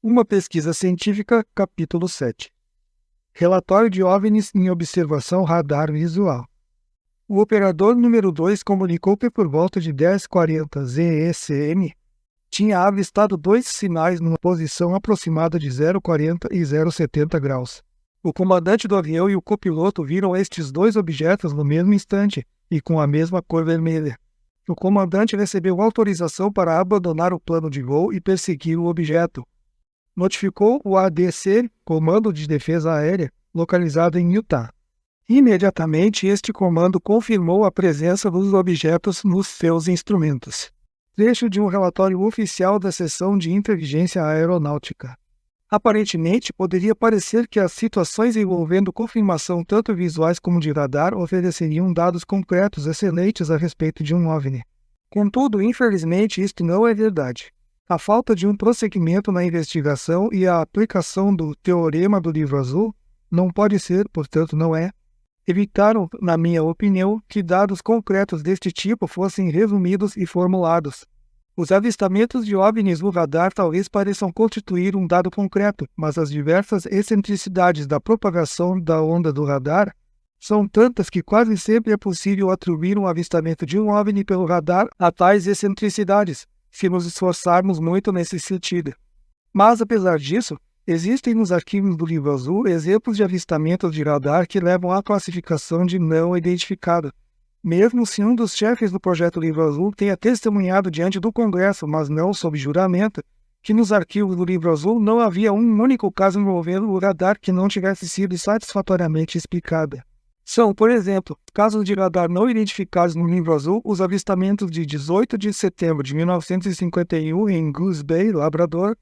Uma pesquisa científica, capítulo 7. Relatório de OVNIs em observação radar visual. O operador número 2 comunicou que por volta de 10h40 ZECM tinha avistado dois sinais numa posição aproximada de 0,40 e 0,70 graus. O comandante do avião e o copiloto viram estes dois objetos no mesmo instante e com a mesma cor vermelha. O comandante recebeu autorização para abandonar o plano de voo e perseguir o objeto. Notificou o ADC, Comando de Defesa Aérea, localizado em Utah. Imediatamente, este comando confirmou a presença dos objetos nos seus instrumentos. Trecho de um relatório oficial da Seção de Inteligência Aeronáutica. Aparentemente, poderia parecer que as situações envolvendo confirmação tanto visuais como de radar ofereceriam dados concretos excelentes a respeito de um OVNI. Contudo, infelizmente, isto não é verdade. A falta de um prosseguimento na investigação e a aplicação do Teorema do Livro Azul não pode ser, portanto não é, evitaram, na minha opinião, que dados concretos deste tipo fossem resumidos e formulados. Os avistamentos de OVNIs no radar talvez pareçam constituir um dado concreto, mas as diversas excentricidades da propagação da onda do radar são tantas que quase sempre é possível atribuir um avistamento de um OVNI pelo radar a tais excentricidades, se nos esforçarmos muito nesse sentido. Mas, apesar disso, existem nos arquivos do Livro Azul exemplos de avistamentos de radar que levam à classificação de não identificado, mesmo se um dos chefes do projeto Livro Azul tenha testemunhado diante do Congresso, mas não sob juramento, que nos arquivos do Livro Azul não havia um único caso envolvendo o radar que não tivesse sido satisfatoriamente explicado. São, por exemplo, casos de radar não identificados no Livro Azul, os avistamentos de 18 de setembro de 1951 em Goose Bay, Labrador,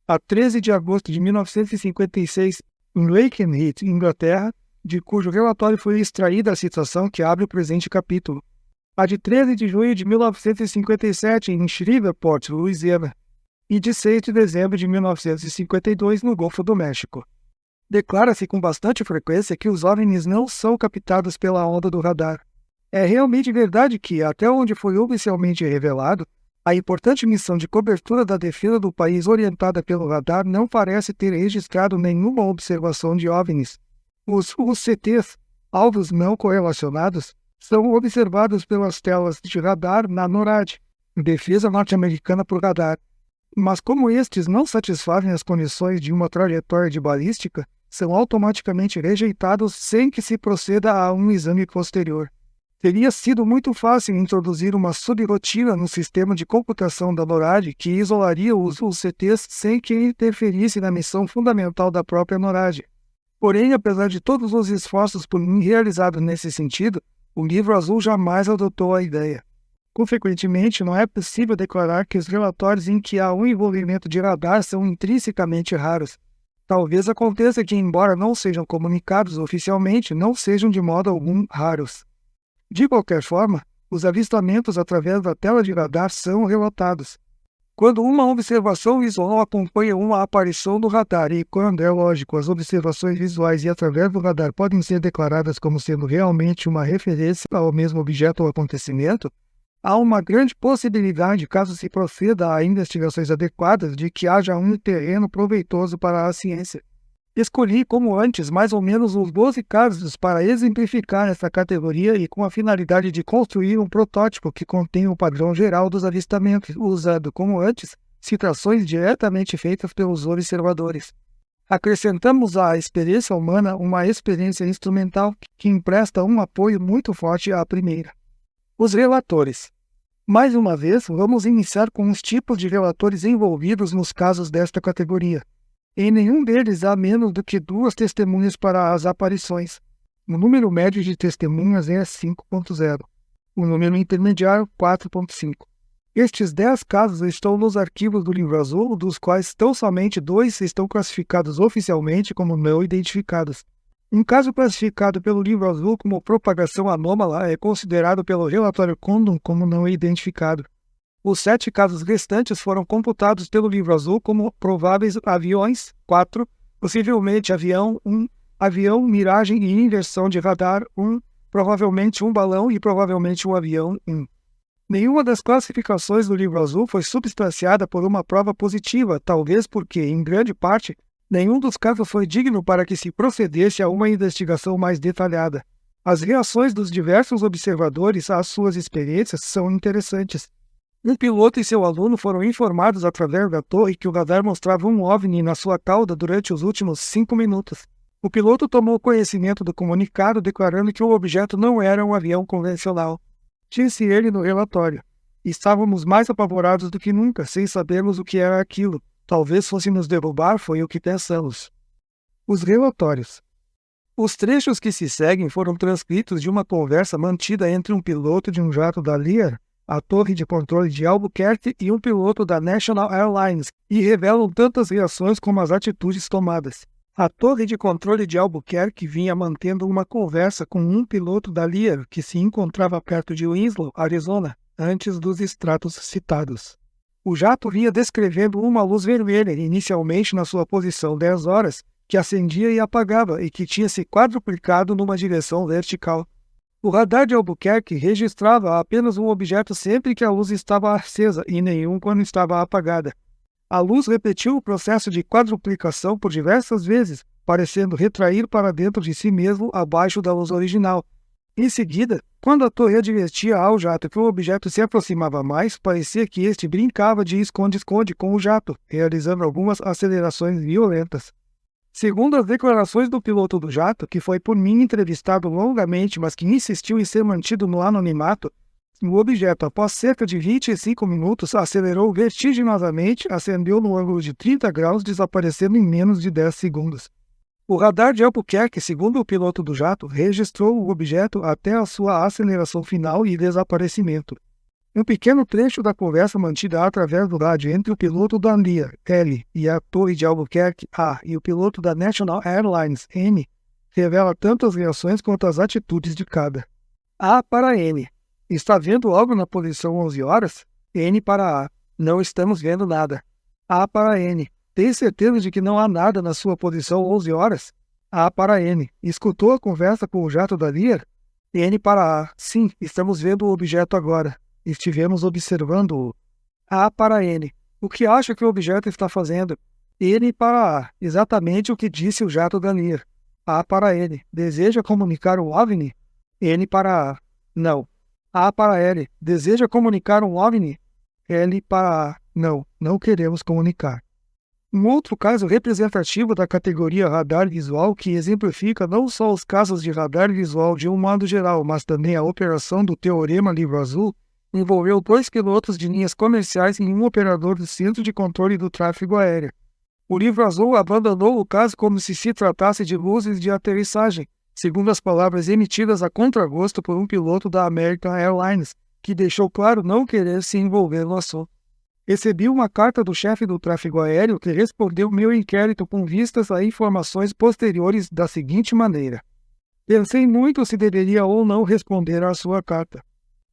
a 13 de agosto de 1956 em Lakenheath, Inglaterra, de cujo relatório foi extraída a citação que abre o presente capítulo. A de 13 de junho de 1957 em Shreveport, Louisiana, e de 6 de dezembro de 1952 no Golfo do México. Declara-se com bastante frequência que os OVNIs não são captados pela onda do radar. É realmente verdade que, até onde foi oficialmente revelado, a importante missão de cobertura da defesa do país orientada pelo radar não parece ter registrado nenhuma observação de OVNIs. Os UCTs, alvos não correlacionados, são observados pelas telas de radar na NORAD, defesa norte-americana por radar. Mas como estes não satisfazem as condições de uma trajetória de balística, são automaticamente rejeitados sem que se proceda a um exame posterior. Teria sido muito fácil introduzir uma subrotina no sistema de computação da NORAD que isolaria os UCTs sem que interferisse na missão fundamental da própria NORAD. Porém, apesar de todos os esforços por mim realizados nesse sentido, o Livro Azul jamais adotou a ideia. Consequentemente, não é possível declarar que os relatórios em que há um envolvimento de radar são intrinsecamente raros. Talvez aconteça que, embora não sejam comunicados oficialmente, não sejam de modo algum raros. De qualquer forma, os avistamentos através da tela de radar são relatados. Quando uma observação visual acompanha uma aparição do radar e, quando é lógico, as observações visuais e através do radar podem ser declaradas como sendo realmente uma referência ao mesmo objeto ou acontecimento, há uma grande possibilidade, caso se proceda a investigações adequadas, de que haja um terreno proveitoso para a ciência. Escolhi, como antes, mais ou menos uns 12 casos para exemplificar essa categoria e com a finalidade de construir um protótipo que contenha o padrão geral dos avistamentos, usando, como antes, citações diretamente feitas pelos observadores. Acrescentamos à experiência humana uma experiência instrumental que empresta um apoio muito forte à primeira. Os relatores. Mais uma vez, vamos iniciar com os tipos de relatores envolvidos nos casos desta categoria. Em nenhum deles há menos do que 2 testemunhas para as aparições. O número médio de testemunhas é 5.0. O número intermediário, 4.5. Estes 10 casos estão nos arquivos do Livro Azul, dos quais tão somente 2 estão classificados oficialmente como não identificados. Um caso classificado pelo Livro Azul como propagação anômala é considerado pelo relatório Condon como não identificado. Os 7 casos restantes foram computados pelo Livro Azul como prováveis aviões, 4, possivelmente avião, 1, avião, miragem e inversão de radar, 1, provavelmente um balão e provavelmente um avião, 1. Nenhuma das classificações do livro azul foi substanciada por uma prova positiva, talvez porque, em grande parte, nenhum dos casos foi digno para que se procedesse a uma investigação mais detalhada. As reações dos diversos observadores às suas experiências são interessantes. Um piloto e seu aluno foram informados através da torre que o radar mostrava um OVNI na sua cauda durante os últimos 5 minutos. O piloto tomou conhecimento do comunicado declarando que o objeto não era um avião convencional. Disse ele no relatório. Estávamos mais apavorados do que nunca, sem sabermos o que era aquilo. Talvez fosse nos derrubar, foi o que pensamos. Os relatórios. Os trechos que se seguem foram transcritos de uma conversa mantida entre um piloto de um jato da Lear, a torre de controle de Albuquerque, e um piloto da National Airlines, e revelam tantas reações como as atitudes tomadas. A torre de controle de Albuquerque vinha mantendo uma conversa com um piloto da Lear que se encontrava perto de Winslow, Arizona, antes dos extratos citados. O jato vinha descrevendo uma luz vermelha, inicialmente na sua posição 10 horas, que acendia e apagava e que tinha se quadruplicado numa direção vertical. O radar de Albuquerque registrava apenas um objeto sempre que a luz estava acesa e nenhum quando estava apagada. A luz repetiu o processo de quadruplicação por diversas vezes, parecendo retrair para dentro de si mesmo abaixo da luz original. Em seguida, quando a torre advertia ao jato que o objeto se aproximava mais, parecia que este brincava de esconde-esconde com o jato, realizando algumas acelerações violentas. Segundo as declarações do piloto do jato, que foi por mim entrevistado longamente, mas que insistiu em ser mantido no anonimato, o objeto, após cerca de 25 minutos, acelerou vertiginosamente, ascendeu no ângulo de 30 graus, desaparecendo em menos de 10 segundos. O radar de Albuquerque, segundo o piloto do jato, registrou o objeto até a sua aceleração final e desaparecimento. Um pequeno trecho da conversa mantida através do rádio entre o piloto da Lear, L, e a torre de Albuquerque, A, e o piloto da National Airlines, N, revela tanto as reações quanto as atitudes de cada. A para N. Está vendo algo na posição 11 horas? N para A. Não estamos vendo nada. A para N. Tem certeza de que não há nada na sua posição 11 horas? A para N. Escutou a conversa com o jato da Lear? N para A. Sim, estamos vendo o objeto agora. Estivemos observando-o. A para N. O que acha que o objeto está fazendo? N para A. Exatamente o que disse o jato da Lear. A para N. Deseja comunicar um OVNI? N para A. Não. A para L. Deseja comunicar um OVNI? L para A. Não, não queremos comunicar. Um outro caso representativo da categoria radar visual que exemplifica não só os casos de radar visual de um modo geral, mas também a operação do Teorema Livro Azul, envolveu 2 pilotos de linhas comerciais e um operador do Centro de Controle do Tráfego Aéreo. O Livro Azul abandonou o caso como se tratasse de luzes de aterrissagem, segundo as palavras emitidas a contragosto por um piloto da American Airlines, que deixou claro não querer se envolver no assunto. Recebi uma carta do chefe do tráfego aéreo que respondeu meu inquérito com vistas a informações posteriores da seguinte maneira. Pensei muito se deveria ou não responder à sua carta.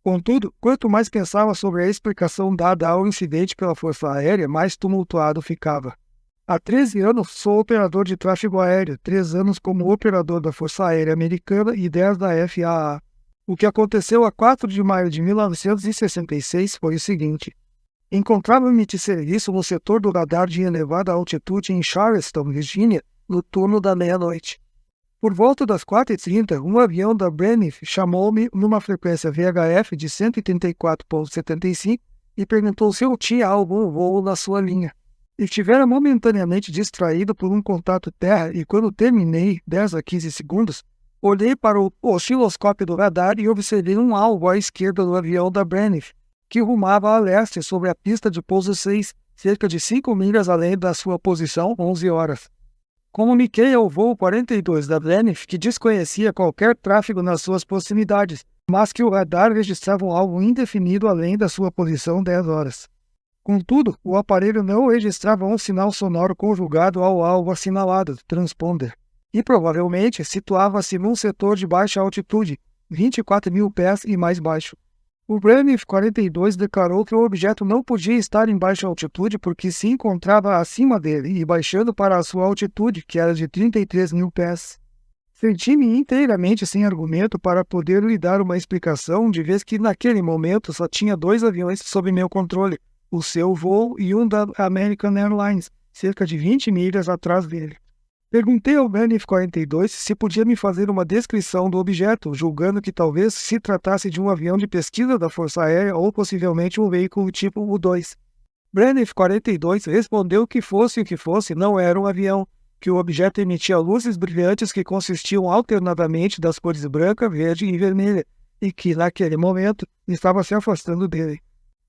Contudo, quanto mais pensava sobre a explicação dada ao incidente pela Força Aérea, mais tumultuado ficava. Há 13 anos sou operador de tráfego aéreo, 3 anos como operador da Força Aérea Americana e 10 da FAA. O que aconteceu a 4 de maio de 1966 foi o seguinte. Encontrava-me de serviço no setor do radar de elevada altitude em Charleston, Virgínia, no turno da meia-noite. Por volta das 4h30, um avião da Braniff chamou-me numa frequência VHF de 134,75 e perguntou se eu tinha algum voo na sua linha. Estivera momentaneamente distraído por um contato terra e quando terminei, 10 a 15 segundos, olhei para o osciloscópio do radar e observei um alvo à esquerda do avião da Braniff, que rumava a leste sobre a pista de pouso 6, cerca de 5 milhas além da sua posição 11 horas. Comuniquei ao voo 42 da Braniff que desconhecia qualquer tráfego nas suas proximidades, mas que o radar registrava um alvo indefinido além da sua posição 10 horas. Contudo, o aparelho não registrava um sinal sonoro conjugado ao alvo assinalado, transponder, e provavelmente situava-se num setor de baixa altitude, 24 mil pés e mais baixo. O Braniff 42 declarou que o objeto não podia estar em baixa altitude porque se encontrava acima dele e baixando para a sua altitude, que era de 33 mil pés. Senti-me inteiramente sem argumento para poder lhe dar uma explicação, de vez que naquele momento só tinha 2 aviões sob meu controle, o seu voo e um da American Airlines, cerca de 20 milhas atrás dele. Perguntei ao Braniff 42 se podia me fazer uma descrição do objeto, julgando que talvez se tratasse de um avião de pesquisa da Força Aérea ou possivelmente um veículo tipo U-2. Braniff 42 respondeu que fosse o que fosse, não era um avião, que o objeto emitia luzes brilhantes que consistiam alternadamente das cores branca, verde e vermelha, e que, naquele momento, estava se afastando dele.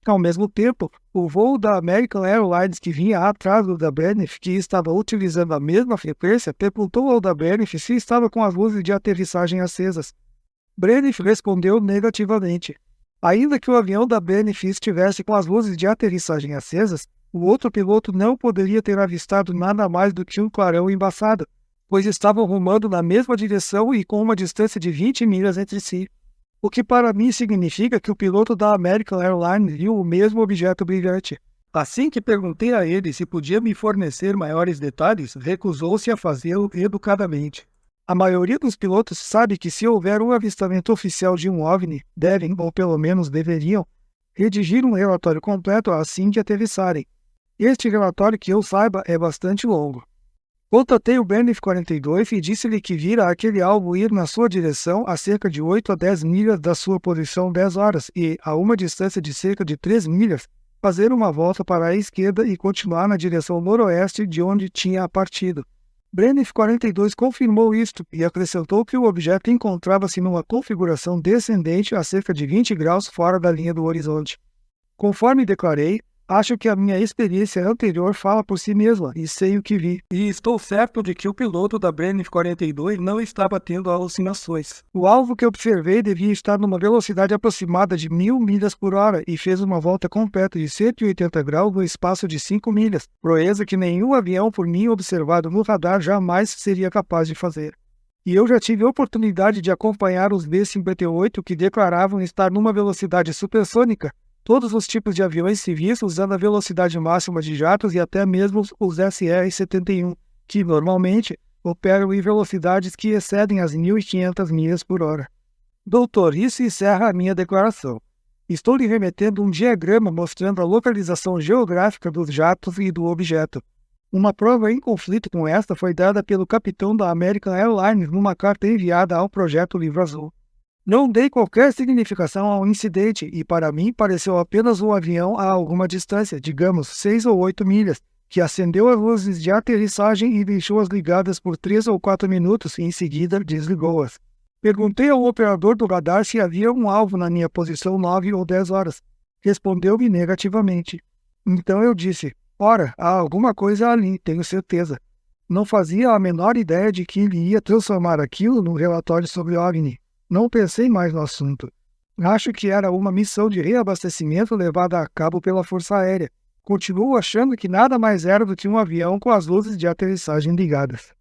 Ao mesmo tempo, o voo da American Airlines que vinha atrás do da Braniff, que estava utilizando a mesma frequência, perguntou ao da Braniff se estava com as luzes de aterrissagem acesas. Braniff respondeu negativamente. Ainda que o avião da Braniff estivesse com as luzes de aterrissagem acesas, o outro piloto não poderia ter avistado nada mais do que um clarão embaçado, pois estavam rumando na mesma direção e com uma distância de 20 milhas entre si. O que para mim significa que o piloto da American Airlines viu o mesmo objeto brilhante. Assim que perguntei a ele se podia me fornecer maiores detalhes, recusou-se a fazê-lo educadamente. A maioria dos pilotos sabe que se houver um avistamento oficial de um OVNI, devem, ou pelo menos deveriam, redigir um relatório completo assim que aterrissarem. Este relatório, que eu saiba, é bastante longo. Contatei o Braniff 42 e disse-lhe que vira aquele alvo ir na sua direção a cerca de 8 a 10 milhas da sua posição 10 horas e, a uma distância de cerca de 3 milhas, fazer uma volta para a esquerda e continuar na direção noroeste de onde tinha partido. Braniff 42 confirmou isto e acrescentou que o objeto encontrava-se numa configuração descendente a cerca de 20 graus fora da linha do horizonte. Conforme declarei, acho que a minha experiência anterior fala por si mesma e sei o que vi. E estou certo de que o piloto da Braniff 42 não estava tendo alucinações. O alvo que observei devia estar numa velocidade aproximada de 1000 milhas por hora e fez uma volta completa de 180 graus no espaço de 5 milhas, proeza que nenhum avião por mim observado no radar jamais seria capaz de fazer. E eu já tive a oportunidade de acompanhar os B-58 que declaravam estar numa velocidade supersônica, todos os tipos de aviões civis usando a velocidade máxima de jatos e até mesmo os SR-71, que normalmente operam em velocidades que excedem as 1.500 milhas por hora. Doutor, isso encerra a minha declaração. Estou lhe remetendo um diagrama mostrando a localização geográfica dos jatos e do objeto. Uma prova em conflito com esta foi dada pelo capitão da American Airlines numa carta enviada ao Projeto Livro Azul. Não dei qualquer significação ao incidente e para mim pareceu apenas um avião a alguma distância, digamos 6 ou 8 milhas, que acendeu as luzes de aterrissagem e deixou-as ligadas por 3 ou 4 minutos e em seguida desligou-as. Perguntei ao operador do radar se havia um alvo na minha posição 9 ou 10 horas. Respondeu-me negativamente. Então eu disse, ora, há alguma coisa ali, tenho certeza. Não fazia a menor ideia de que ele ia transformar aquilo num relatório sobre OVNI. Não pensei mais no assunto. Acho que era uma missão de reabastecimento levada a cabo pela Força Aérea. Continuo achando que nada mais era do que um avião com as luzes de aterrissagem ligadas.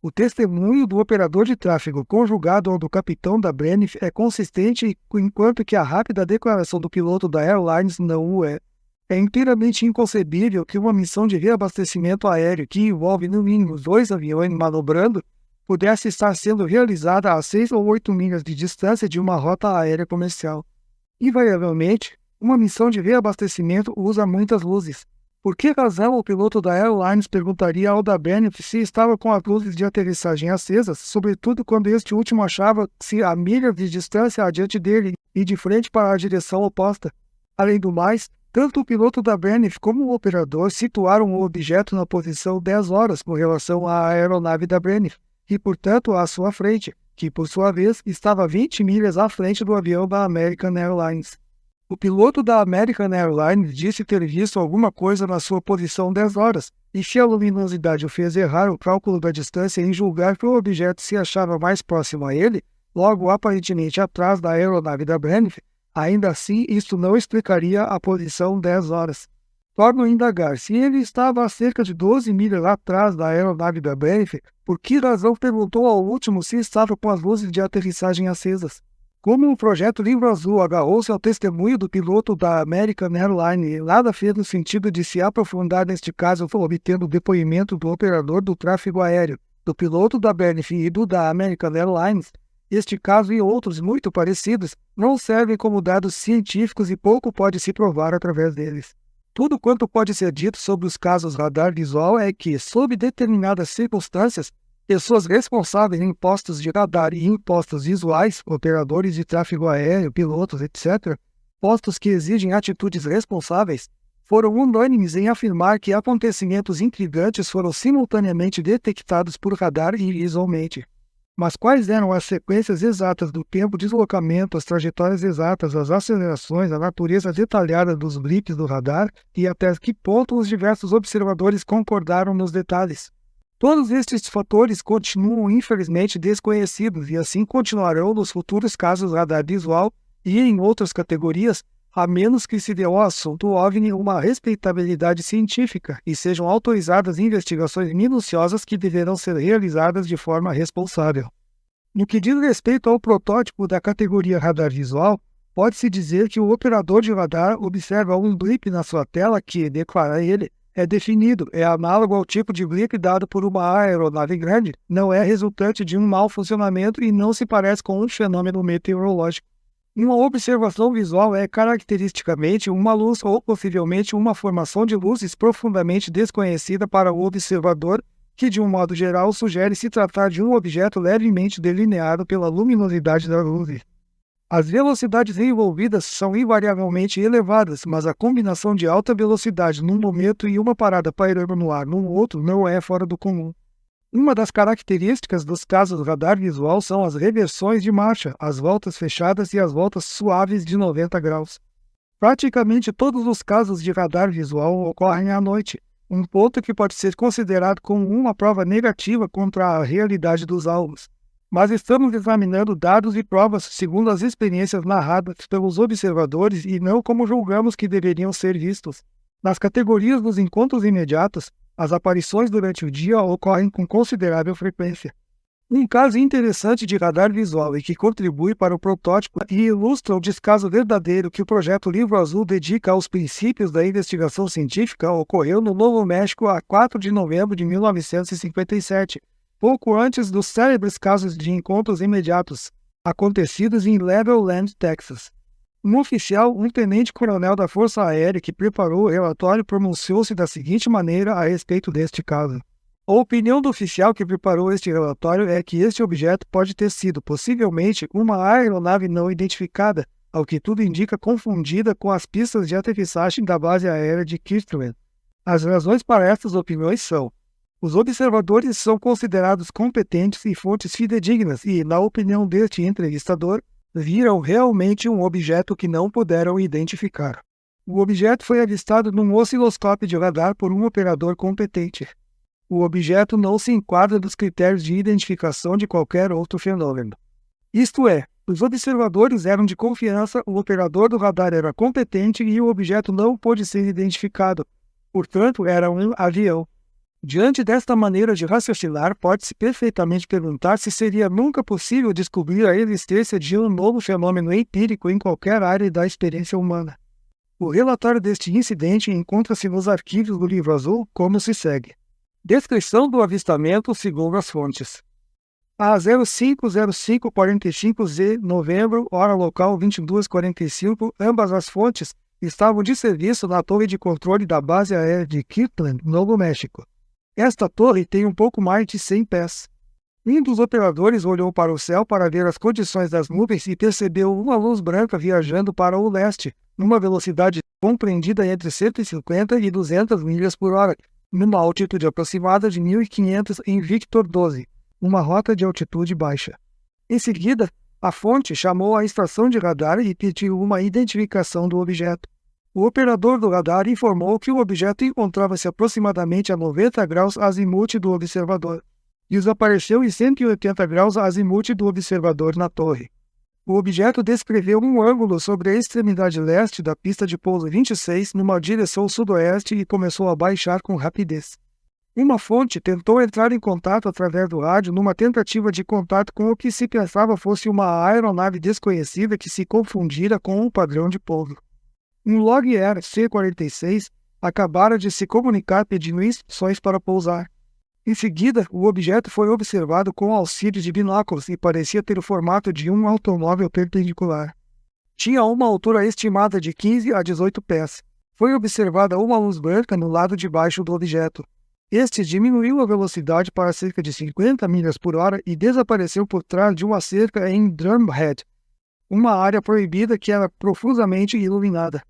O testemunho do operador de tráfego conjugado ao do capitão da Braniff é consistente, enquanto que a rápida declaração do piloto da Airlines não o é. É inteiramente inconcebível que uma missão de reabastecimento aéreo que envolve no mínimo 2 aviões manobrando pudesse estar sendo realizada a 6 ou 8 milhas de distância de uma rota aérea comercial. Invariavelmente, uma missão de reabastecimento usa muitas luzes. Por que razão o piloto da Airlines perguntaria ao da Braniff se estava com as luzes de aterrissagem acesas, sobretudo quando este último achava-se a milhas de distância adiante dele e de frente para a direção oposta? Além do mais, tanto o piloto da Braniff como o operador situaram o objeto na posição 10 horas com relação à aeronave da Braniff, e, portanto, à sua frente, que, por sua vez, estava 20 milhas à frente do avião da American Airlines. O piloto da American Airlines disse ter visto alguma coisa na sua posição 10 horas, e se a luminosidade o fez errar o cálculo da distância em julgar que o objeto se achava mais próximo a ele, logo aparentemente atrás da aeronave da Braniff, ainda assim isto não explicaria a posição 10 horas. Torno a indagar, se ele estava a cerca de 12 milhas atrás da aeronave da Braniff, por que razão perguntou ao último se estava com as luzes de aterrissagem acesas? Como o Projeto Livro Azul agarrou-se ao testemunho do piloto da American Airlines e nada fez no sentido de se aprofundar neste caso obtendo o depoimento do operador do tráfego aéreo, do piloto da Bernif e do da American Airlines, este caso e outros muito parecidos não servem como dados científicos e pouco pode se provar através deles. Tudo quanto pode ser dito sobre os casos radar visual é que, sob determinadas circunstâncias, pessoas responsáveis em postos de radar e em postos visuais, operadores de tráfego aéreo, pilotos, etc., postos que exigem atitudes responsáveis, foram unânimes em afirmar que acontecimentos intrigantes foram simultaneamente detectados por radar e visualmente. Mas quais eram as sequências exatas do tempo de deslocamento, as trajetórias exatas, as acelerações, a natureza detalhada dos blips do radar e até que ponto os diversos observadores concordaram nos detalhes? Todos estes fatores continuam infelizmente desconhecidos e assim continuarão nos futuros casos radar visual e em outras categorias, a menos que se dê ao assunto OVNI uma respeitabilidade científica e sejam autorizadas investigações minuciosas que deverão ser realizadas de forma responsável. No que diz respeito ao protótipo da categoria radar visual, pode-se dizer que o operador de radar observa um blip na sua tela que, declara ele, é definido, é análogo ao tipo de blip dado por uma aeronave grande, não é resultante de um mau funcionamento e não se parece com um fenômeno meteorológico. Uma observação visual é caracteristicamente uma luz ou possivelmente uma formação de luzes profundamente desconhecida para o observador, que de um modo geral sugere se tratar de um objeto levemente delineado pela luminosidade da luz. As velocidades envolvidas são invariavelmente elevadas, mas a combinação de alta velocidade num momento e uma parada pairando no ar num outro não é fora do comum. Uma das características dos casos radar visual são as reversões de marcha, as voltas fechadas e as voltas suaves de 90 graus. Praticamente todos os casos de radar visual ocorrem à noite, um ponto que pode ser considerado como uma prova negativa contra a realidade dos alvos. Mas estamos examinando dados e provas segundo as experiências narradas pelos observadores e não como julgamos que deveriam ser vistos. Nas categorias dos encontros imediatos, as aparições durante o dia ocorrem com considerável frequência. Um caso interessante de radar visual e que contribui para o protótipo e ilustra o descaso verdadeiro que o projeto Livro Azul dedica aos princípios da investigação científica ocorreu no Novo México a 4 de novembro de 1957, pouco antes dos célebres casos de encontros imediatos, acontecidos em Levelland, Texas. Um oficial, um tenente-coronel da Força Aérea que preparou o relatório pronunciou-se da seguinte maneira a respeito deste caso. A opinião do oficial que preparou este relatório é que este objeto pode ter sido, possivelmente, uma aeronave não identificada, ao que tudo indica confundida com as pistas de aterrissagem da base aérea de Kirtland. As razões para estas opiniões são: os observadores são considerados competentes e fontes fidedignas e, na opinião deste entrevistador, viram realmente um objeto que não puderam identificar. O objeto foi avistado num osciloscópio de radar por um operador competente. O objeto não se enquadra nos critérios de identificação de qualquer outro fenômeno. Isto é, os observadores eram de confiança, o operador do radar era competente e o objeto não pôde ser identificado. Portanto, era um avião. Diante desta maneira de raciocinar, pode-se perfeitamente perguntar se seria nunca possível descobrir a existência de um novo fenômeno empírico em qualquer área da experiência humana. O relatório deste incidente encontra-se nos arquivos do Livro Azul, como se segue. Descrição do avistamento segundo as fontes. A 050545Z, novembro, hora local 22h45, ambas as fontes estavam de serviço na torre de controle da base aérea de Kirtland, Novo México. Esta torre tem um pouco mais de 100 pés. Um dos operadores olhou para o céu para ver as condições das nuvens e percebeu uma luz branca viajando para o leste, numa velocidade compreendida entre 150 e 200 milhas por hora, numa altitude aproximada de 1.500 em Victor 12, uma rota de altitude baixa. Em seguida, a fonte chamou a estação de radar e pediu uma identificação do objeto. O operador do radar informou que o objeto encontrava-se aproximadamente a 90 graus azimuth do observador e desapareceu em 180 graus azimuth do observador na torre. O objeto descreveu um ângulo sobre a extremidade leste da pista de pouso 26 numa direção sudoeste e começou a baixar com rapidez. Uma fonte tentou entrar em contato através do rádio numa tentativa de contato com o que se pensava fosse uma aeronave desconhecida que se confundira com um padrão de pouso. Um Log Air C-46 acabara de se comunicar pedindo instruções para pousar. Em seguida, o objeto foi observado com auxílio de binóculos e parecia ter o formato de um automóvel perpendicular. Tinha uma altura estimada de 15 a 18 pés. Foi observada uma luz branca no lado de baixo do objeto. Este diminuiu a velocidade para cerca de 50 milhas por hora e desapareceu por trás de uma cerca em Drumhead, uma área proibida que era profusamente iluminada.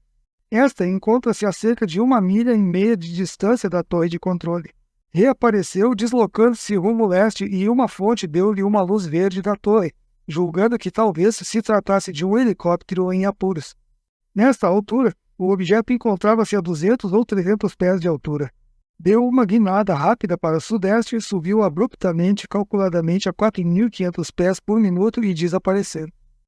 Esta encontra-se a cerca de 1,5 milha de distância da torre de controle. Reapareceu deslocando-se rumo leste e uma fonte deu-lhe uma luz verde da torre, julgando que talvez se tratasse de um helicóptero em apuros. Nesta altura, o objeto encontrava-se a 200 ou 300 pés de altura. Deu uma guinada rápida para o sudeste e subiu abruptamente, calculadamente a 4.500 pés por minuto e desapareceu.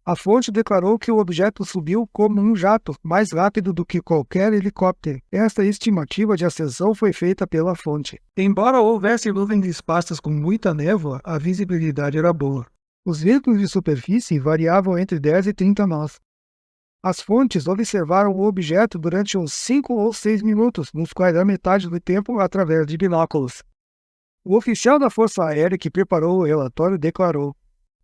A fonte declarou que o objeto subiu como um jato, mais rápido do que qualquer helicóptero. Esta estimativa de ascensão foi feita pela fonte. Embora houvesse nuvens esparsas com muita névoa, a visibilidade era boa. Os veículos de superfície variavam entre 10 e 30 nós. As fontes observaram o objeto durante uns 5 ou 6 minutos, nos quais a metade do tempo através de binóculos. O oficial da Força Aérea que preparou o relatório declarou: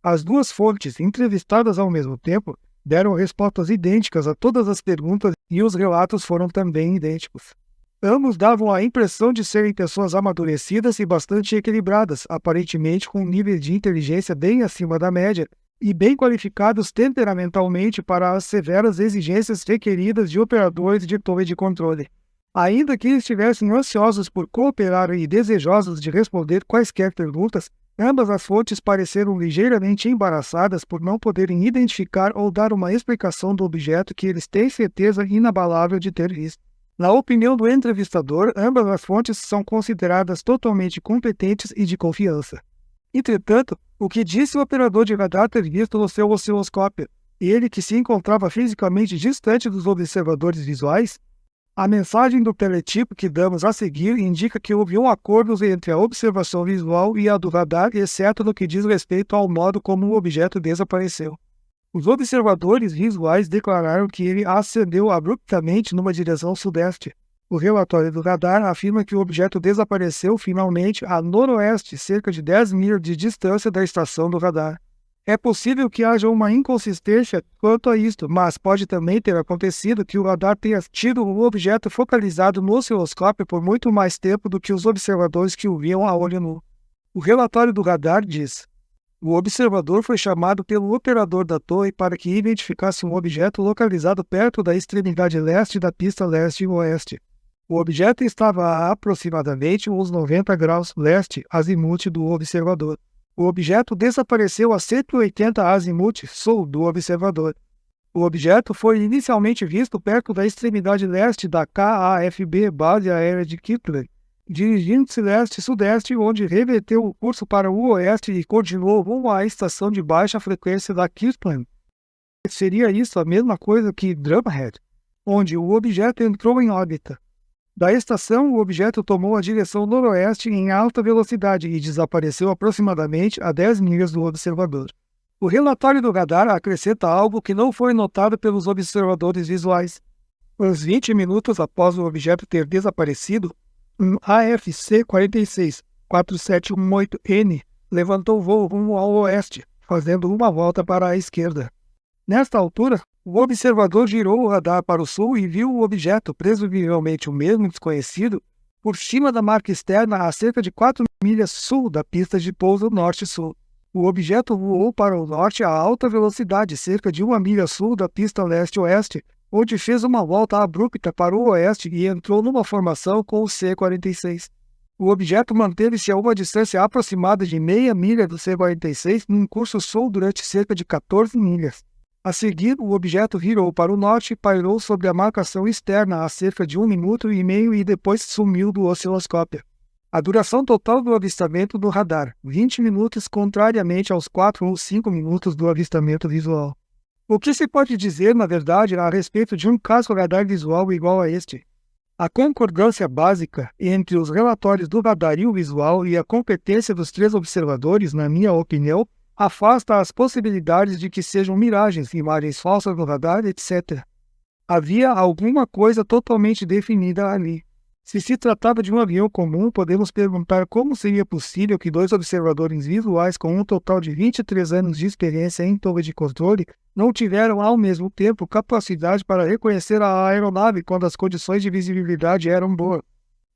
as duas fontes, entrevistadas ao mesmo tempo, deram respostas idênticas a todas as perguntas e os relatos foram também idênticos. Ambos davam a impressão de serem pessoas amadurecidas e bastante equilibradas, aparentemente com um nível de inteligência bem acima da média e bem qualificados temperamentalmente para as severas exigências requeridas de operadores de torre de controle. Ainda que estivessem ansiosos por cooperar e desejosos de responder quaisquer perguntas, ambas as fontes pareceram ligeiramente embaraçadas por não poderem identificar ou dar uma explicação do objeto que eles têm certeza inabalável de ter visto. Na opinião do entrevistador, ambas as fontes são consideradas totalmente competentes e de confiança. Entretanto, o que disse o operador de radar ter visto no seu osciloscópio, ele que se encontrava fisicamente distante dos observadores visuais? A mensagem do teletipo que damos a seguir indica que houve um acordo entre a observação visual e a do radar, exceto no que diz respeito ao modo como o objeto desapareceu. Os observadores visuais declararam que ele ascendeu abruptamente numa direção sudeste. O relatório do radar afirma que o objeto desapareceu finalmente a noroeste, cerca de 10 milhas de distância da estação do radar. É possível que haja uma inconsistência quanto a isto, mas pode também ter acontecido que o radar tenha tido o objeto focalizado no osciloscópio por muito mais tempo do que os observadores que o viam a olho nu. O relatório do radar diz: o observador foi chamado pelo operador da torre para que identificasse um objeto localizado perto da extremidade leste da pista leste e oeste. O objeto estava a aproximadamente uns 90 graus leste azimuth do observador. O objeto desapareceu a 180 azimuth sul do observador. O objeto foi inicialmente visto perto da extremidade leste da KAFB, base aérea de Kirtland, dirigindo-se leste-sudeste, onde reverteu o curso para o oeste e continuou rumo à estação de baixa frequência da Kirtland. Seria isso a mesma coisa que Drumhead, onde o objeto entrou em órbita. Da estação, o objeto tomou a direção noroeste em alta velocidade e desapareceu aproximadamente a 10 milhas do observador. O relatório do radar acrescenta algo que não foi notado pelos observadores visuais. Uns 20 minutos após o objeto ter desaparecido, um AFC-46 4718N levantou voo rumo ao oeste, fazendo uma volta para a esquerda. Nesta altura, o observador girou o radar para o sul e viu o objeto, presumivelmente o mesmo desconhecido, por cima da marca externa a cerca de 4 milhas sul da pista de pouso norte-sul. O objeto voou para o norte a alta velocidade, cerca de 1 milha sul da pista leste-oeste, onde fez uma volta abrupta para o oeste e entrou numa formação com o C-46. O objeto manteve-se a uma distância aproximada de meia milha do C-46 num curso sul durante cerca de 14 milhas. A seguir, o objeto virou para o norte e pairou sobre a marcação externa a cerca de 1 minuto e meio e depois sumiu do osciloscópio. A duração total do avistamento do radar, 20 minutos, contrariamente aos 4 ou 5 minutos do avistamento visual. O que se pode dizer, na verdade, a respeito de um caso radar visual igual a este? A concordância básica entre os relatórios do radar e o visual e a competência dos 3 observadores, na minha opinião, afasta as possibilidades de que sejam miragens, imagens falsas no radar, etc. Havia alguma coisa totalmente definida ali. Se tratava de um avião comum, podemos perguntar como seria possível que dois observadores visuais com um total de 23 anos de experiência em torre de controle não tiveram ao mesmo tempo capacidade para reconhecer a aeronave quando as condições de visibilidade eram boas.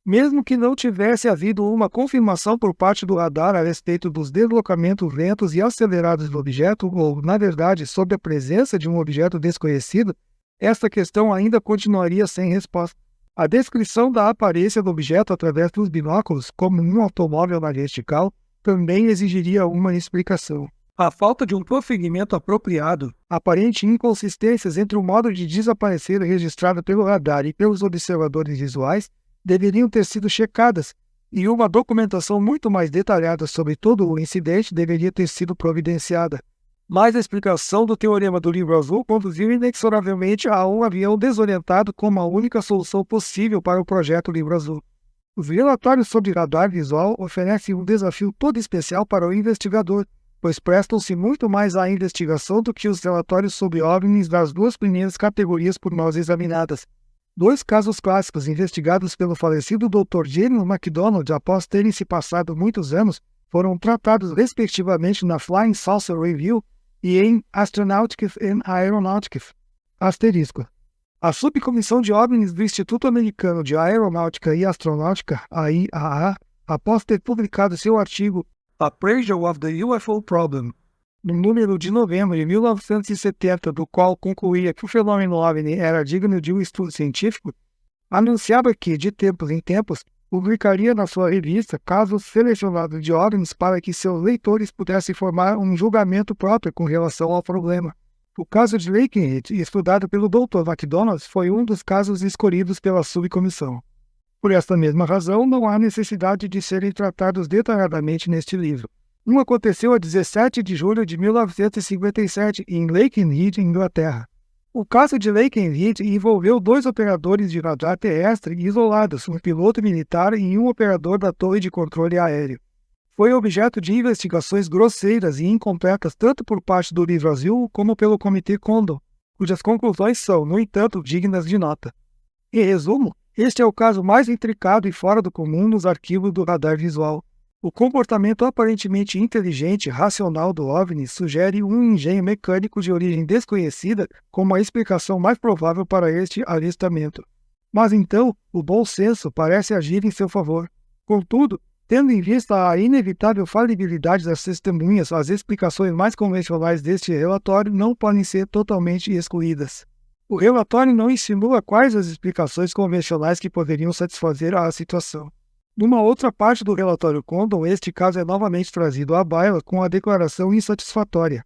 Mesmo que não tivesse havido uma confirmação por parte do radar a respeito dos deslocamentos lentos e acelerados do objeto, ou, na verdade, sobre a presença de um objeto desconhecido, esta questão ainda continuaria sem resposta. A descrição da aparência do objeto através dos binóculos, como um automóvel na vertical, também exigiria uma explicação. A falta de um prosseguimento apropriado, aparente inconsistências entre o modo de desaparecer registrado pelo radar e pelos observadores visuais deveriam ter sido checadas, e uma documentação muito mais detalhada sobre todo o incidente deveria ter sido providenciada. Mas a explicação do teorema do livro azul conduziu inexoravelmente a um avião desorientado como a única solução possível para o projeto Livro Azul. Os relatórios sobre radar visual oferecem um desafio todo especial para o investigador, pois prestam-se muito mais à investigação do que os relatórios sobre OVNIs das duas primeiras categorias por nós examinadas. Dois casos clássicos investigados pelo falecido Dr. James McDonald após terem se passado muitos anos foram tratados respectivamente na Flying Saucer Review e em Astronautics and Aeronautics. Asterisco. A subcomissão de OVNIs do Instituto Americano de Aeronáutica e Astronáutica, a IAA, após ter publicado seu artigo Appraisal of the UFO Problem, no número de novembro de 1970, do qual concluía que o fenômeno OVNI era digno de um estudo científico, anunciava que, de tempos em tempos, publicaria na sua revista casos selecionados de OVNIs para que seus leitores pudessem formar um julgamento próprio com relação ao problema. O caso de Lakenhead, estudado pelo Dr. McDonald, foi um dos casos escolhidos pela subcomissão. Por esta mesma razão, não há necessidade de serem tratados detalhadamente neste livro. Um aconteceu a 17 de julho de 1957 em Lakenhead, Inglaterra. O caso de Lakenhead envolveu dois operadores de radar terrestre isolados, um piloto militar e um operador da torre de controle aéreo. Foi objeto de investigações grosseiras e incompletas tanto por parte do Livro Azul como pelo Comitê Condon, cujas conclusões são, no entanto, dignas de nota. Em resumo, este é o caso mais intricado e fora do comum nos arquivos do radar visual. O comportamento aparentemente inteligente e racional do OVNI sugere um engenho mecânico de origem desconhecida como a explicação mais provável para este avistamento. Mas então, o bom senso parece agir em seu favor. Contudo, tendo em vista a inevitável falibilidade das testemunhas, as explicações mais convencionais deste relatório não podem ser totalmente excluídas. O relatório não insinua quais as explicações convencionais que poderiam satisfazer a situação. Numa outra parte do relatório Condon, este caso é novamente trazido à baila com a declaração insatisfatória.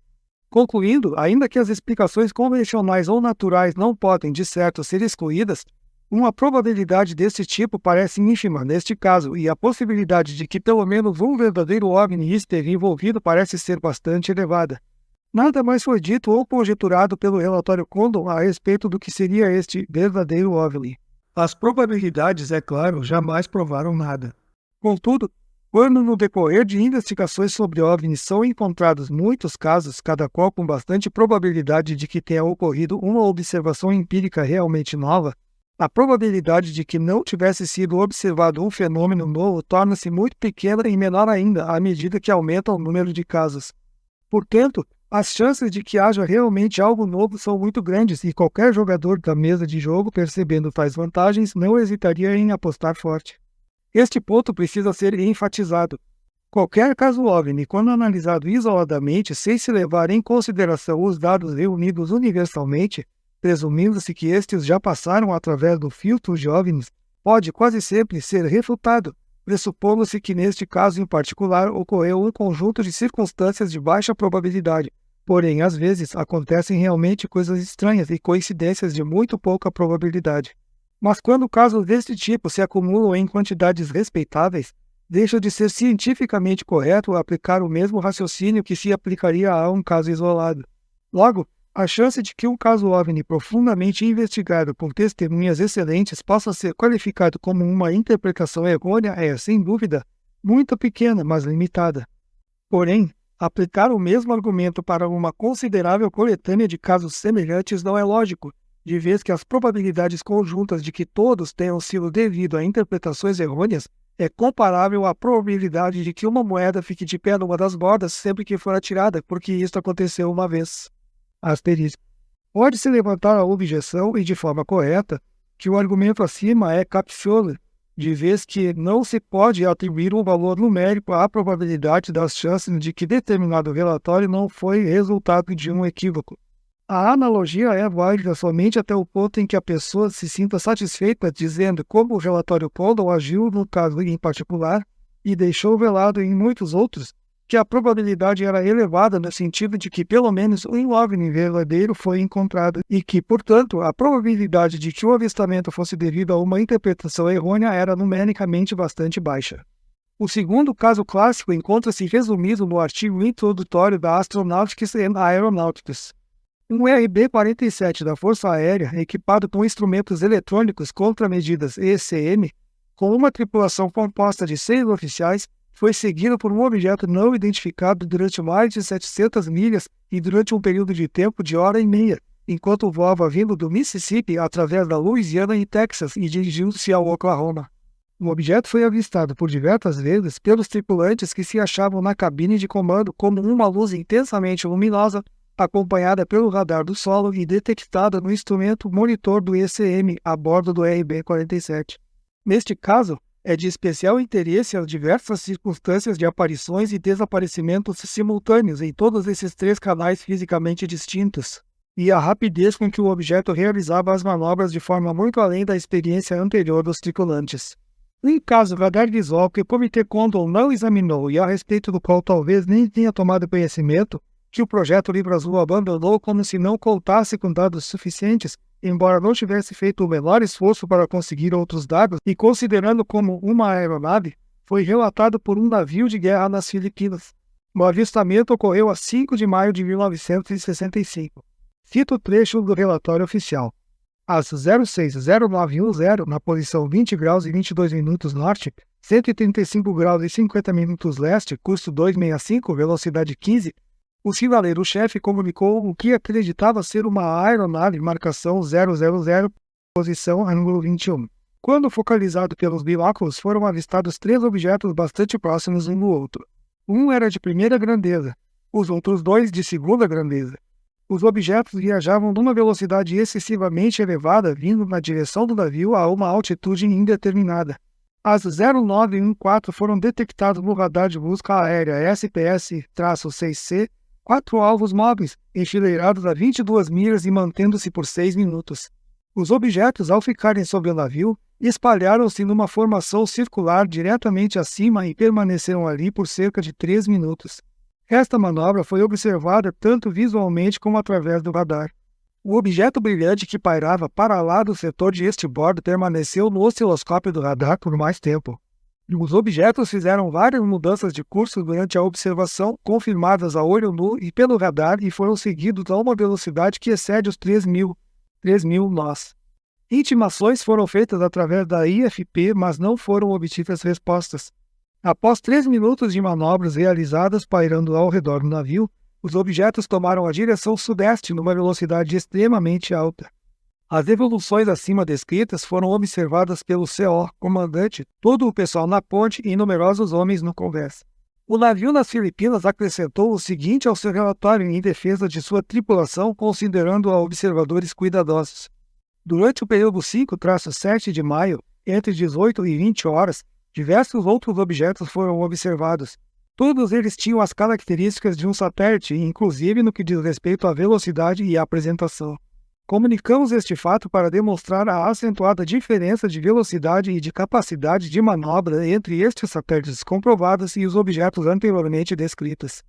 Concluindo, ainda que as explicações convencionais ou naturais não podem, de certo, ser excluídas, uma probabilidade desse tipo parece ínfima neste caso, e a possibilidade de que pelo menos um verdadeiro OVNI esteja envolvido parece ser bastante elevada. Nada mais foi dito ou conjeturado pelo relatório Condon a respeito do que seria este verdadeiro OVNI. As probabilidades, é claro, jamais provaram nada. Contudo, quando no decorrer de investigações sobre OVNIs são encontrados muitos casos, cada qual com bastante probabilidade de que tenha ocorrido uma observação empírica realmente nova, a probabilidade de que não tivesse sido observado um fenômeno novo torna-se muito pequena e menor ainda à medida que aumenta o número de casos. Portanto, as chances de que haja realmente algo novo são muito grandes e qualquer jogador da mesa de jogo, percebendo tais vantagens, não hesitaria em apostar forte. Este ponto precisa ser enfatizado. Qualquer caso OVNI, quando analisado isoladamente, sem se levar em consideração os dados reunidos universalmente, presumindo-se que estes já passaram através do filtro de OVNIs, pode quase sempre ser refutado, pressupondo-se que neste caso em particular ocorreu um conjunto de circunstâncias de baixa probabilidade. Porém, às vezes, acontecem realmente coisas estranhas e coincidências de muito pouca probabilidade. Mas quando casos deste tipo se acumulam em quantidades respeitáveis, deixa de ser cientificamente correto aplicar o mesmo raciocínio que se aplicaria a um caso isolado. Logo, a chance de que um caso OVNI profundamente investigado por testemunhas excelentes possa ser qualificado como uma interpretação errônea é, sem dúvida, muito pequena, mas limitada. Porém, aplicar o mesmo argumento para uma considerável coletânea de casos semelhantes não é lógico, de vez que as probabilidades conjuntas de que todos tenham sido devido a interpretações errôneas é comparável à probabilidade de que uma moeda fique de pé numa das bordas sempre que for atirada, porque isso aconteceu uma vez. Asterisco. Pode-se levantar a objeção, e de forma correta, que o argumento acima é capcioso, de vez que não se pode atribuir um valor numérico à probabilidade das chances de que determinado relatório não foi resultado de um equívoco. A analogia é válida somente até o ponto em que a pessoa se sinta satisfeita dizendo como o relatório Condon agiu no caso em particular e deixou velado em muitos outros que a probabilidade era elevada no sentido de que pelo menos um OVNI verdadeiro foi encontrado e que, portanto, a probabilidade de que o avistamento fosse devido a uma interpretação errônea era numericamente bastante baixa. O segundo caso clássico encontra-se resumido no artigo introdutório da Astronautics and Aeronautics. Um RB-47 da Força Aérea, equipado com instrumentos eletrônicos contra-medidas ECM, com uma tripulação composta de 6 oficiais, foi seguido por um objeto não identificado durante mais de 700 milhas e durante um período de tempo de hora e meia, enquanto voava vindo do Mississippi através da Louisiana e Texas e dirigindo-se ao Oklahoma. O objeto foi avistado por diversas vezes pelos tripulantes que se achavam na cabine de comando como uma luz intensamente luminosa, acompanhada pelo radar do solo e detectada no instrumento monitor do ECM a bordo do RB-47. Neste caso, é de especial interesse as diversas circunstâncias de aparições e desaparecimentos simultâneos em todos esses 3 canais fisicamente distintos, e a rapidez com que o objeto realizava as manobras de forma muito além da experiência anterior dos tripulantes. Em caso radar visual que o Comitê Condon não examinou e a respeito do qual talvez nem tenha tomado conhecimento, que o projeto Livro Azul abandonou como se não contasse com dados suficientes, embora não tivesse feito o menor esforço para conseguir outros dados, e considerando como uma aeronave, foi relatado por um navio de guerra nas Filipinas. O avistamento ocorreu a 5 de maio de 1965. Cito o trecho do relatório oficial. Às 060910, na posição 20 graus e 22 minutos norte, 135 graus e 50 minutos leste, curso 265, velocidade 15, o sinaleiro-chefe comunicou o que acreditava ser uma aeronave marcação 000, posição ângulo 21. Quando focalizado pelos binóculos, foram avistados 3 objetos bastante próximos um do outro. Um era de primeira grandeza, os outros 2 de segunda grandeza. Os objetos viajavam numa velocidade excessivamente elevada, vindo na direção do navio a uma altitude indeterminada. As 0914 foram detectados no radar de busca aérea SPS-6C, 4 alvos móveis, enfileirados a 22 milhas e mantendo-se por 6 minutos. Os objetos, ao ficarem sob o navio, espalharam-se numa formação circular diretamente acima e permaneceram ali por cerca de 3 minutos. Esta manobra foi observada tanto visualmente como através do radar. O objeto brilhante que pairava para lá do setor de estibordo permaneceu no osciloscópio do radar por mais tempo. Os objetos fizeram várias mudanças de curso durante a observação, confirmadas a olho nu e pelo radar, e foram seguidos a uma velocidade que excede os 3.000 nós. Intimações foram feitas através da IFP, mas não foram obtidas respostas. Após 3 minutos de manobras realizadas pairando ao redor do navio, os objetos tomaram a direção sudeste numa velocidade extremamente alta. As evoluções acima descritas foram observadas pelo CO, comandante, todo o pessoal na ponte e numerosos homens no convés. O navio nas Filipinas acrescentou o seguinte ao seu relatório em defesa de sua tripulação, considerando-a observadores cuidadosos. Durante o período 5-7 de maio, entre 18 e 20 horas, diversos outros objetos foram observados. Todos eles tinham as características de um satélite, inclusive no que diz respeito à velocidade e à apresentação. Comunicamos este fato para demonstrar a acentuada diferença de velocidade e de capacidade de manobra entre estes satélites comprovados e os objetos anteriormente descritos.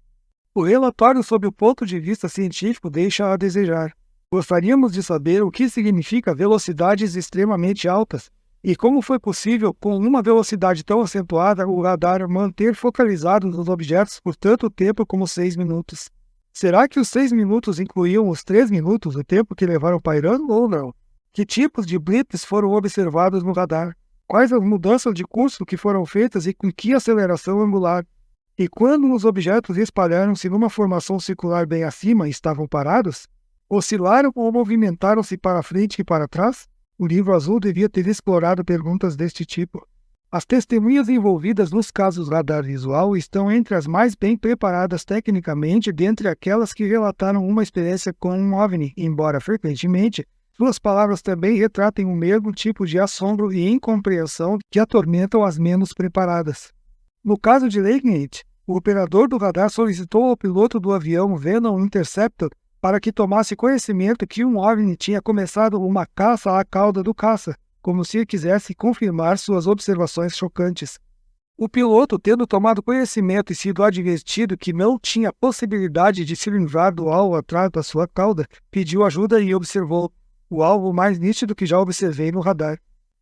O relatório sob o ponto de vista científico deixa a desejar. Gostaríamos de saber o que significa velocidades extremamente altas e como foi possível, com uma velocidade tão acentuada, o radar manter focalizado nos objetos por tanto tempo como 6 minutos. Será que os 6 minutos incluíam os 3 minutos, o tempo que levaram pairando, ou não? Que tipos de blips foram observados no radar? Quais as mudanças de curso que foram feitas e com que aceleração angular? E quando os objetos espalharam-se numa formação circular bem acima e estavam parados? Oscilaram ou movimentaram-se para frente e para trás? O livro azul devia ter explorado perguntas deste tipo. As testemunhas envolvidas nos casos radar visual estão entre as mais bem preparadas tecnicamente dentre aquelas que relataram uma experiência com um OVNI, embora frequentemente suas palavras também retratem o mesmo tipo de assombro e incompreensão que atormentam as menos preparadas. No caso de Lakehead, o operador do radar solicitou ao piloto do avião Venom Interceptor para que tomasse conhecimento que um OVNI tinha começado uma caça à cauda do caça, como se quisesse confirmar suas observações chocantes. O piloto, tendo tomado conhecimento e sido advertido que não tinha possibilidade de se livrar do alvo atrás da sua cauda, pediu ajuda e observou o alvo mais nítido que já observei no radar.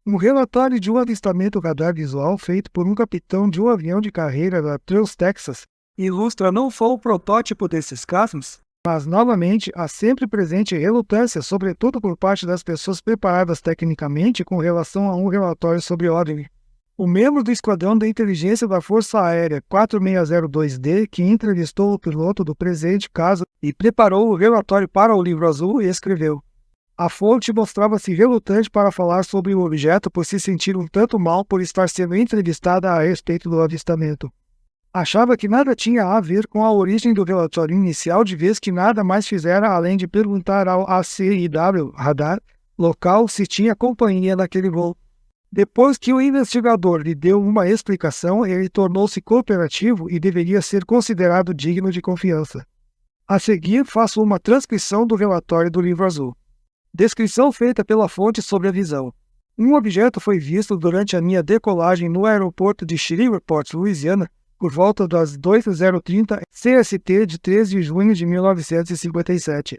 Um relatório de um avistamento radar visual feito por um capitão de um avião de carreira da Trans-Texas ilustra não só o protótipo desses casos, mas, novamente, a sempre presente relutância, sobretudo por parte das pessoas preparadas tecnicamente com relação a um relatório sobre OVNI. O membro do Esquadrão da Inteligência da Força Aérea 4602D, que entrevistou o piloto do presente caso e preparou o relatório para o livro azul, escreveu: a fonte mostrava-se relutante para falar sobre o objeto por se sentir um tanto mal por estar sendo entrevistada a respeito do avistamento. Achava que nada tinha a ver com a origem do relatório inicial, de vez que nada mais fizera além de perguntar ao ACIW radar local se tinha companhia naquele voo. Depois que o investigador lhe deu uma explicação, ele tornou-se cooperativo e deveria ser considerado digno de confiança. A seguir, faço uma transcrição do relatório do livro azul. Descrição feita pela fonte sobre a visão. Um objeto foi visto durante a minha decolagem no aeroporto de Shreveport, Louisiana, por volta das 2:30 CST de 13 de junho de 1957.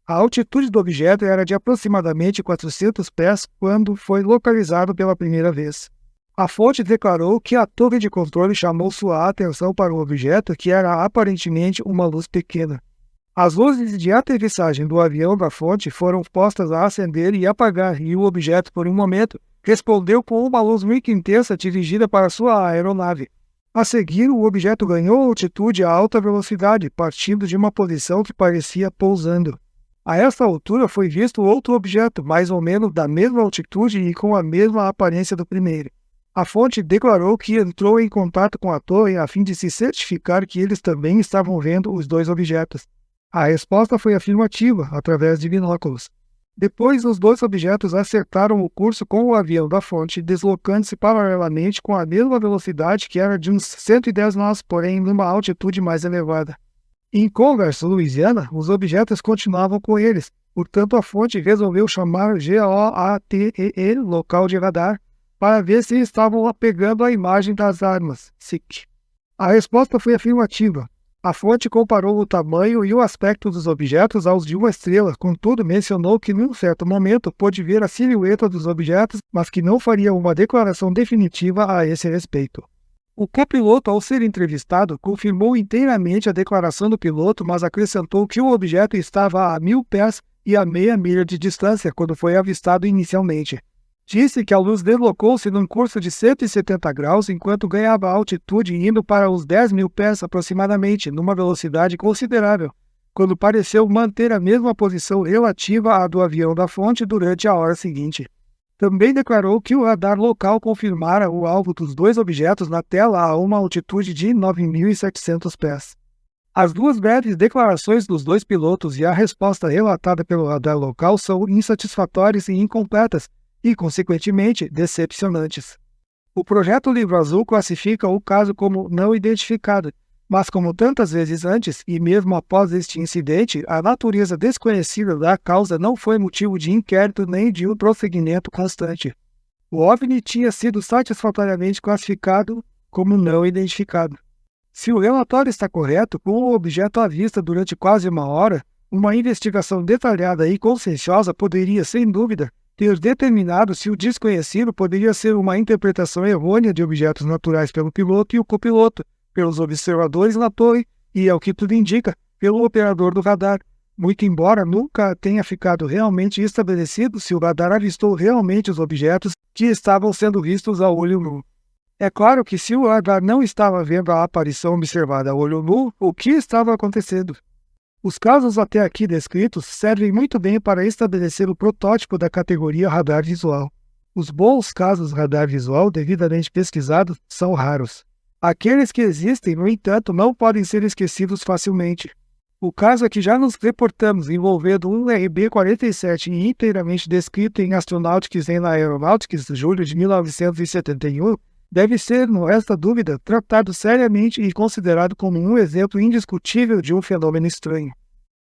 A altitude do objeto era de aproximadamente 400 pés quando foi localizado pela primeira vez. A fonte declarou que a torre de controle chamou sua atenção para o objeto, que era aparentemente uma luz pequena. As luzes de aterrissagem do avião da fonte foram postas a acender e apagar, e o objeto, por um momento, respondeu com uma luz muito intensa dirigida para sua aeronave. A seguir, o objeto ganhou altitude a alta velocidade, partindo de uma posição que parecia pousando. A esta altura foi visto outro objeto, mais ou menos da mesma altitude e com a mesma aparência do primeiro. A fonte declarou que entrou em contato com a torre a fim de se certificar que eles também estavam vendo os dois objetos. A resposta foi afirmativa, através de binóculos. Depois, os dois objetos acertaram o curso com o avião da fonte, deslocando-se paralelamente com a mesma velocidade, que era de uns 110 nós, porém numa altitude mais elevada. Em Converse, Louisiana, os objetos continuavam com eles, portanto a fonte resolveu chamar GOATEE, local de radar, para ver se estavam pegando a imagem das armas, SIC. A resposta foi afirmativa. A fonte comparou o tamanho e o aspecto dos objetos aos de uma estrela, contudo mencionou que num certo momento pôde ver a silhueta dos objetos, mas que não faria uma declaração definitiva a esse respeito. O copiloto, ao ser entrevistado, confirmou inteiramente a declaração do piloto, mas acrescentou que o objeto estava a 1000 pés e a meia milha de distância quando foi avistado inicialmente. Disse que a luz deslocou-se num curso de 170 graus enquanto ganhava altitude indo para os 10.000 pés aproximadamente, numa velocidade considerável, quando pareceu manter a mesma posição relativa à do avião da fonte durante a hora seguinte. Também declarou que o radar local confirmara o alvo dos dois objetos na tela a uma altitude de 9.700 pés. As duas breves declarações dos dois pilotos e a resposta relatada pelo radar local são insatisfatórias e incompletas, e, consequentemente, decepcionantes. O projeto Livro Azul classifica o caso como não identificado, mas como tantas vezes antes, e mesmo após este incidente, a natureza desconhecida da causa não foi motivo de inquérito nem de um prosseguimento constante. O OVNI tinha sido satisfatoriamente classificado como não identificado. Se o relatório está correto, com o objeto à vista durante quase uma hora, uma investigação detalhada e conscienciosa poderia, sem dúvida, ter determinado se o desconhecido poderia ser uma interpretação errônea de objetos naturais pelo piloto e o copiloto, pelos observadores na torre e, ao que tudo indica, pelo operador do radar, muito embora nunca tenha ficado realmente estabelecido se o radar avistou realmente os objetos que estavam sendo vistos a olho nu. É claro que se o radar não estava vendo a aparição observada a olho nu, o que estava acontecendo? Os casos até aqui descritos servem muito bem para estabelecer o protótipo da categoria radar visual. Os bons casos radar visual devidamente pesquisados são raros. Aqueles que existem, no entanto, não podem ser esquecidos facilmente. O caso a que já nos reportamos envolvendo um RB-47 inteiramente descrito em Astronautics and Aeronautics, julho de 1971, deve ser, não resta dúvida, tratado seriamente e considerado como um exemplo indiscutível de um fenômeno estranho.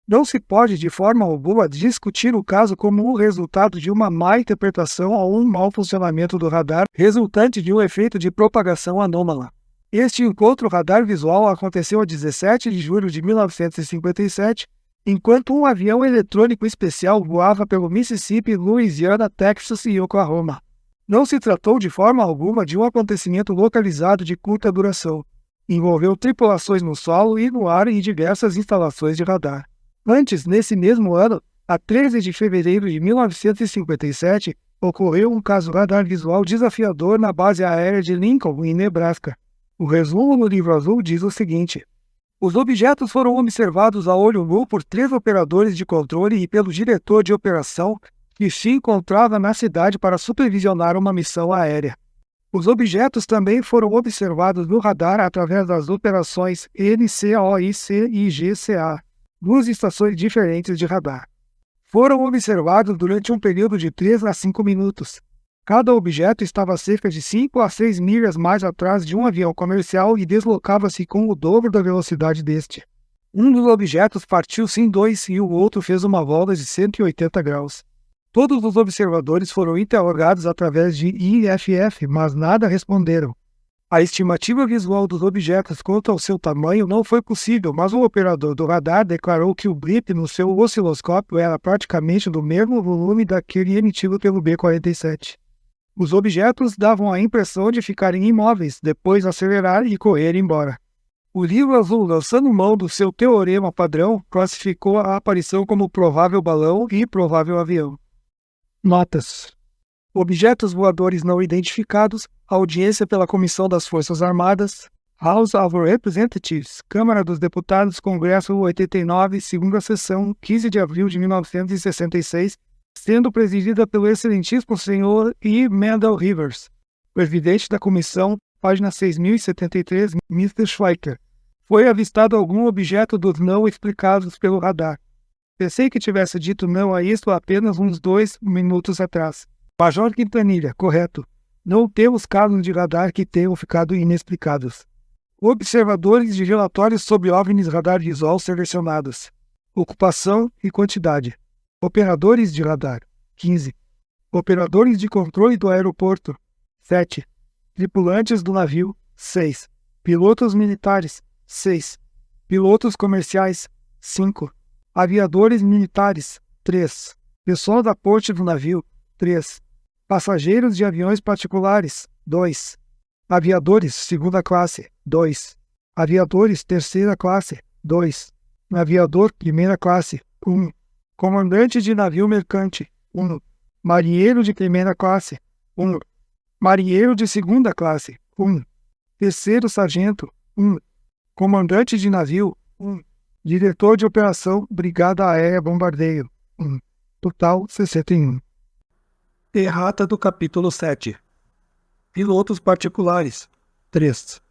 Não se pode, de forma alguma, discutir o caso como o resultado de uma má interpretação ou um mau funcionamento do radar resultante de um efeito de propagação anômala. Este encontro radar visual aconteceu a 17 de julho de 1957, enquanto um avião eletrônico especial voava pelo Mississippi, Louisiana, Texas e Oklahoma. Não se tratou de forma alguma de um acontecimento localizado de curta duração. Envolveu tripulações no solo e no ar e diversas instalações de radar. Antes, nesse mesmo ano, a 13 de fevereiro de 1957, ocorreu um caso radar visual desafiador na base aérea de Lincoln, em Nebraska. O resumo no livro azul diz o seguinte: os objetos foram observados a olho nu por 3 operadores de controle e pelo diretor de operação, que se encontrava na cidade para supervisionar uma missão aérea. Os objetos também foram observados no radar através das operações NCOIC e GCA, 2 estações diferentes de radar. Foram observados durante um período de 3 a 5 minutos. Cada objeto estava a cerca de 5 a 6 milhas mais atrás de um avião comercial e deslocava-se com o dobro da velocidade deste. Um dos objetos partiu-se em 2 e o outro fez uma volta de 180 graus. Todos os observadores foram interrogados através de IFF, mas nada responderam. A estimativa visual dos objetos quanto ao seu tamanho não foi possível, mas o operador do radar declarou que o blip no seu osciloscópio era praticamente do mesmo volume daquele emitido pelo B-47. Os objetos davam a impressão de ficarem imóveis, depois acelerar e correr embora. O livro azul, lançando mão do seu teorema padrão, classificou a aparição como provável balão e provável avião. Notas: objetos voadores não identificados, audiência pela Comissão das Forças Armadas, House of Representatives, Câmara dos Deputados, Congresso 89, segunda sessão, 15 de abril de 1966, sendo presidida pelo excelentíssimo senhor E. Mendel Rivers, presidente da comissão, página 6073, Mr. Schweiker. Foi avistado algum objeto dos não explicados pelo radar. Pensei que tivesse dito não a isto apenas uns 2 minutos atrás. Major Quintanilha, correto. Não temos casos de radar que tenham ficado inexplicados. Observadores de relatórios sobre OVNIs radar visual selecionados. Ocupação e quantidade. Operadores de radar, 15. Operadores de controle do aeroporto, 7. Tripulantes do navio, 6. Pilotos militares, 6. Pilotos comerciais, 5. Aviadores militares, 3. Pessoal da ponte do navio, 3. Passageiros de aviões particulares, 2. Aviadores segunda classe, 2. Aviadores terceira classe, 2. Aviador primeira classe, 1. Comandante de navio mercante, 1. Marinheiro de primeira classe, 1. Marinheiro de segunda classe, 1. Terceiro sargento, 1. Comandante de navio, 1. Diretor de operação, Brigada Aérea Bombardeio, 1. Total, 61. Errata do capítulo 7. Pilotos particulares, 3.